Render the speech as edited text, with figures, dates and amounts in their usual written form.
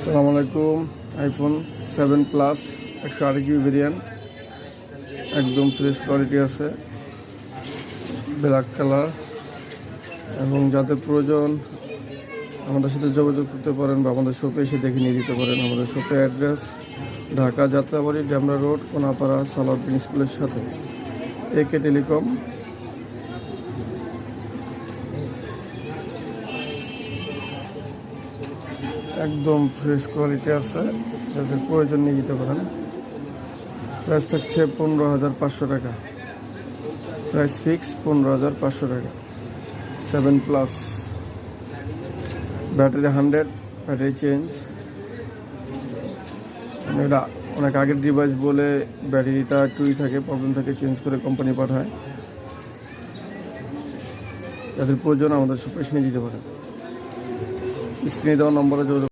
আসসালামু আলাইকুম। IPhone 7 plus 128 GB variant, একদম ফ্রেশ কোয়ালিটি আছে, ব্ল্যাক কালার। এবং যাদের প্রয়োজন আমাদের সাথে যোগাযোগ করতে পারেন বা আমাদের শপে এসে দেখে নিয়ে যেতে পারেন। আমাদের শপের অ্যাড্রেস ঢাকা যাত্রাবাড়ি ডেমরা রোড, কোনাপাড়া, সালাউদ্দিন স্কুলের সাথে, একে টেলিকম। একদম ফ্রেশ কোয়ালিটি আছে, যাদের প্রয়োজন নিয়ে যেতে পারেন। প্রাইস থাকছে 15,500 টাকা, প্রাইস ফিক্স 15,500 টাকা। 7 প্লাস, ব্যাটারি 100, ব্যাটারি চেঞ্জ। এটা অনেক আগের ডিভাইস বলে ব্যাটারিটা একটুই থাকে, প্রবলেম থাকে, চেঞ্জ করে কোম্পানি পাঠায়। যাদের প্রয়োজন আমাদের শপে এসে নিয়ে যেতে পারেন। স্ক্রিনে দেওয়া নম্বরে যোগাযোগ